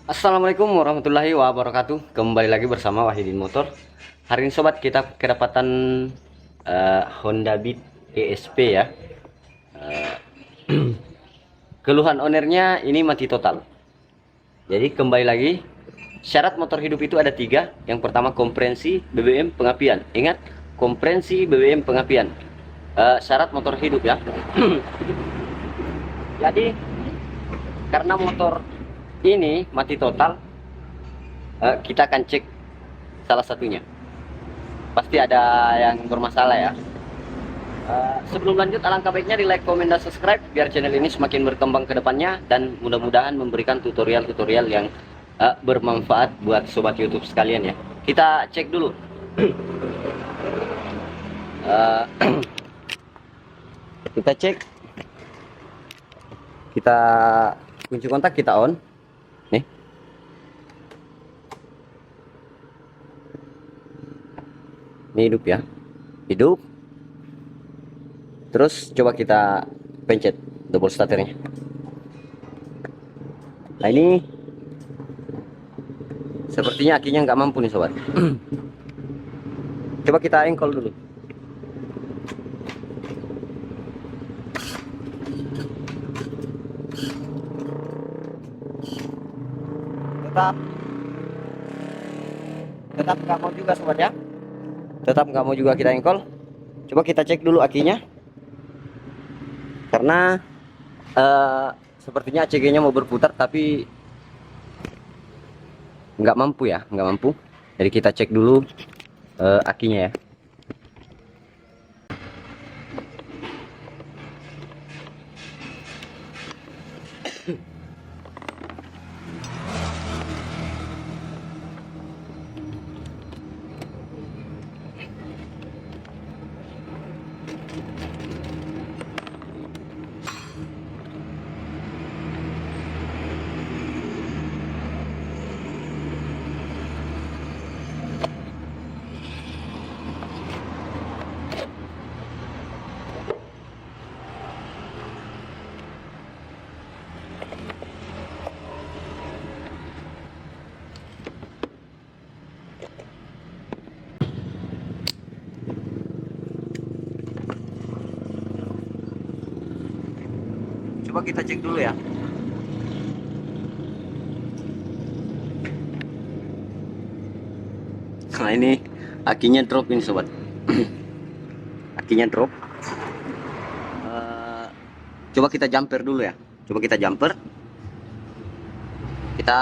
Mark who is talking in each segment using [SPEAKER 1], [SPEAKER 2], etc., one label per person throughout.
[SPEAKER 1] Assalamualaikum warahmatullahi wabarakatuh. Kembali lagi bersama Wahidin Motor. Hari ini sobat kita kedapatan Honda Beat ESP ya. Eh, Keluhan ownernya ini mati total. Jadi kembali lagi, syarat motor hidup itu ada 3. Yang pertama komprehensi BBM pengapian. Ingat, komprehensi BBM pengapian. Syarat motor hidup ya. Jadi karena motor ini mati total, kita akan cek salah satunya. Pasti ada yang bermasalah ya. Sebelum lanjut, alangkah baiknya di like, komen, dan subscribe biar channel ini semakin berkembang ke depannya dan mudah-mudahan memberikan tutorial-tutorial yang bermanfaat buat sobat YouTube sekalian ya. Kita cek dulu. Kita cek. Kita kunci kontak, kita on. Nih. Ini hidup ya. Hidup. Terus coba kita pencet double starternya. Nah ini sepertinya akinya nggak mampu nih sobat. Coba kita engkol dulu. Tetap nggak mau juga sobat ya. Tetap nggak mau juga kita engkol. Coba kita cek dulu akinya, karena sepertinya ACG-nya mau berputar tapi nggak mampu ya, nggak mampu. Jadi kita cek dulu akinya ya. Coba kita cek dulu ya. Nah ini akinya drop ini sobat. Akinya drop. Coba kita jumper dulu ya. Coba kita jumper. Kita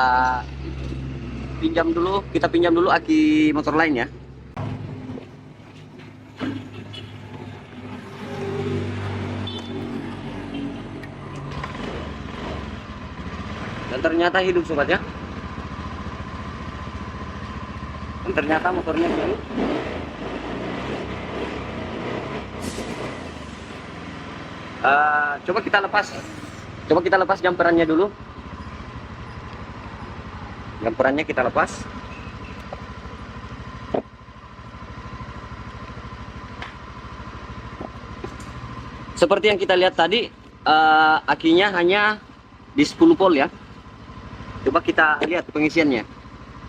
[SPEAKER 1] pinjam dulu aki motor lain ya. Dan ternyata hidup sobat ya. Dan ternyata motornya hidup. Coba kita lepas jumperannya dulu. Jumperannya kita lepas. Seperti yang kita lihat tadi, akinya hanya di 10 volt ya. Coba kita lihat pengisiannya.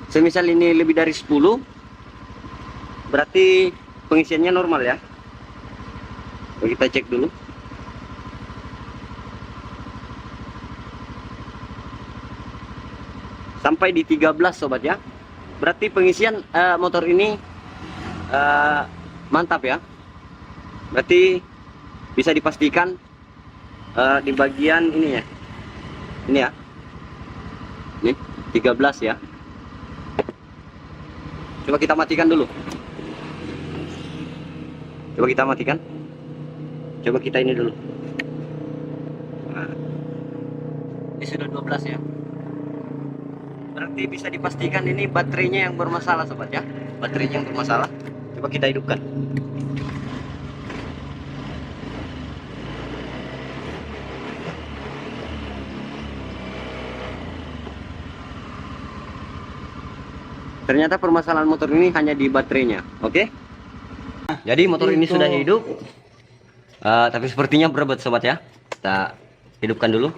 [SPEAKER 1] Semisal ini lebih dari 10, berarti pengisiannya normal ya. Coba kita cek dulu. Sampai di 13 sobat ya. Berarti pengisian motor ini mantap ya. Berarti bisa dipastikan di bagian ini ya. Ini ya. Ini 13 ya. Coba kita matikan dulu. Coba kita matikan. Coba kita ini dulu. Nah, ini sudah 12 ya. Berarti bisa dipastikan ini baterainya yang bermasalah sobat ya. Baterainya yang bermasalah. Coba kita hidupkan. Ternyata permasalahan motor ini hanya di baterainya. Oke. Jadi motor ini sudah hidup. Tapi sepertinya berebut sobat ya. Kita hidupkan dulu.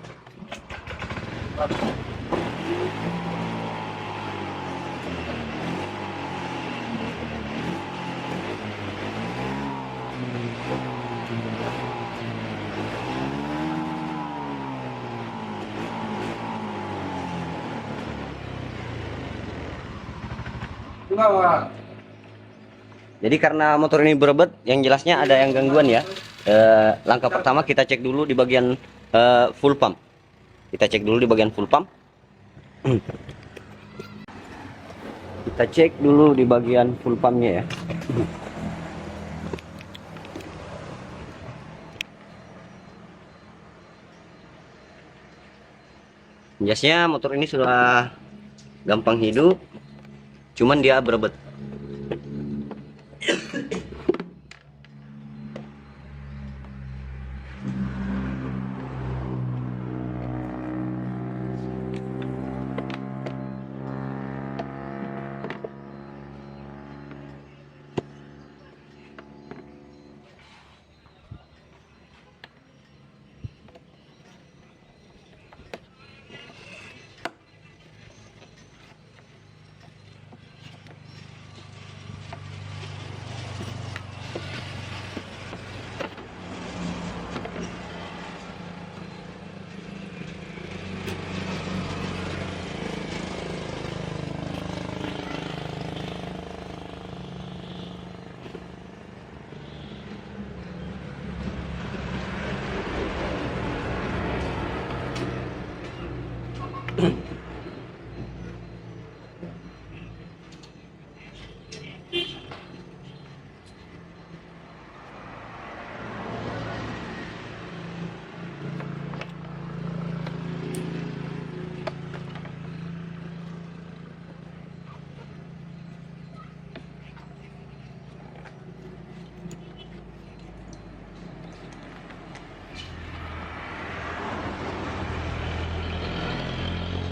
[SPEAKER 1] Jadi karena motor ini berebet, yang jelasnya ada yang gangguan ya. Langkah pertama kita cek dulu di bagian full pump. Kita cek dulu di bagian full pump. Kita cek dulu di bagian full pumpnya ya. Biasanya motor ini sudah gampang hidup, cuman dia berebet.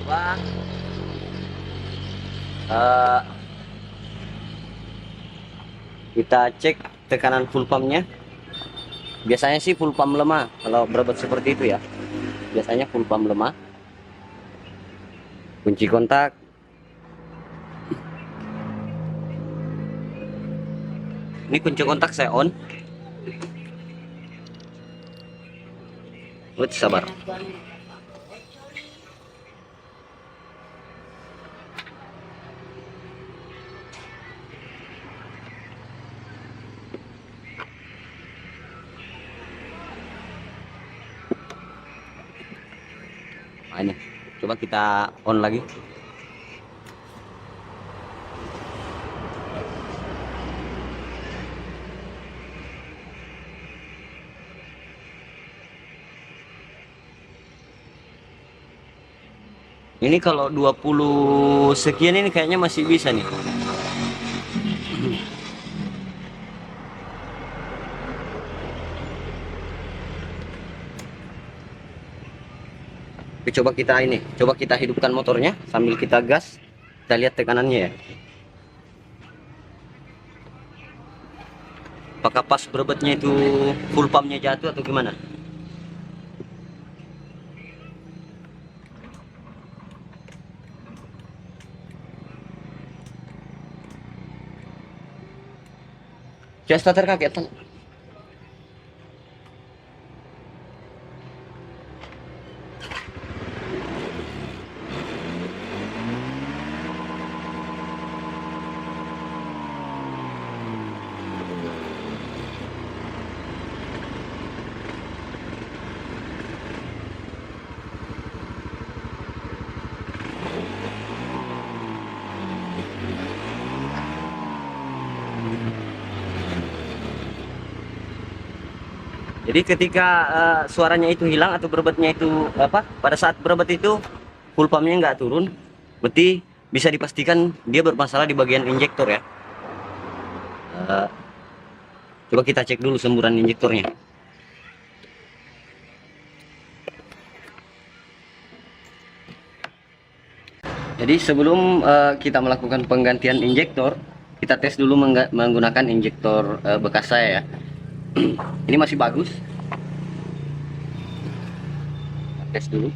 [SPEAKER 1] Wah. Kita cek tekanan full pumpnya. Biasanya sih full pump lemah kalau berebut seperti itu ya. Biasanya full pump lemah. Kunci kontak. Ini kunci kontak saya on. Wait, sabar. Nah, ini coba kita on lagi. Ini kalau 20 sekian ini kayaknya masih bisa nih. Oke, coba kita hidupkan motornya sambil kita gas. Kita lihat tekanannya ya. Apakah pas berebetnya itu full pumpnya jatuh atau gimana? Coba starter kaget. Jadi ketika suaranya itu hilang atau berebetnya itu apa? Pada saat berebet itu full pumpnya nggak turun, berarti bisa dipastikan dia bermasalah di bagian injektor ya. Eh, Coba kita cek dulu semburan injektornya. Jadi sebelum kita melakukan penggantian injektor, kita tes dulu menggunakan injektor bekas saya ya. Ini masih bagus. Tes dulu.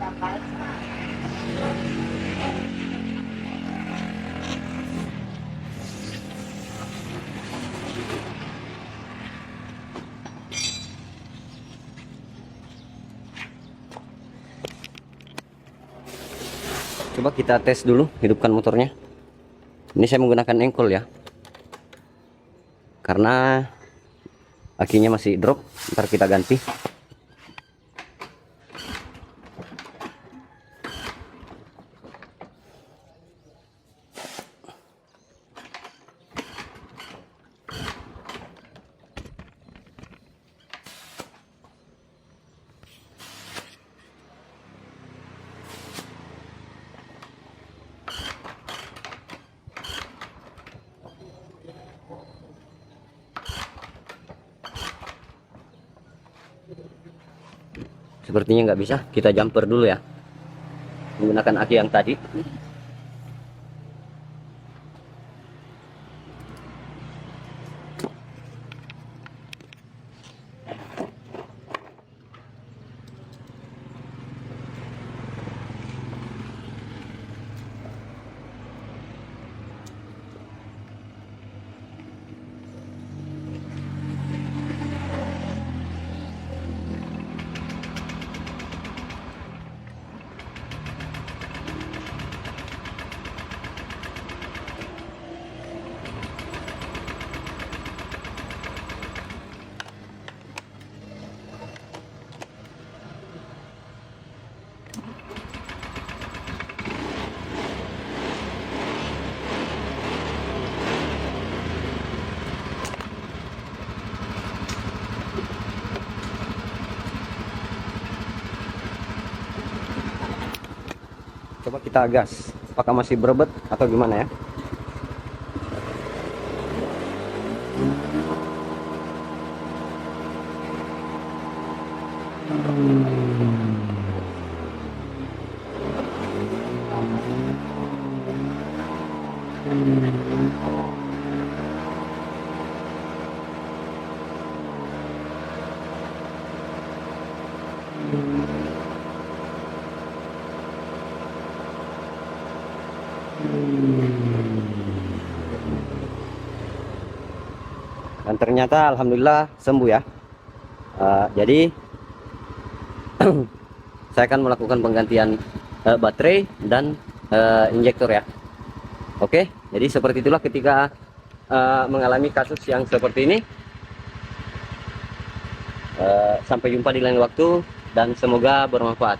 [SPEAKER 1] Coba kita tes dulu, hidupkan motornya. Ini saya menggunakan engkol ya, karena akinya masih drop. Ntar kita ganti. Sepertinya nggak bisa, kita jumper dulu ya, menggunakan aki yang tadi. Coba kita gas, apakah masih berebet atau gimana ya? Dan ternyata alhamdulillah sembuh ya. Jadi saya akan melakukan penggantian baterai dan injektor ya. Oke, jadi seperti itulah ketika mengalami kasus yang seperti ini. Sampai jumpa di lain waktu dan semoga bermanfaat.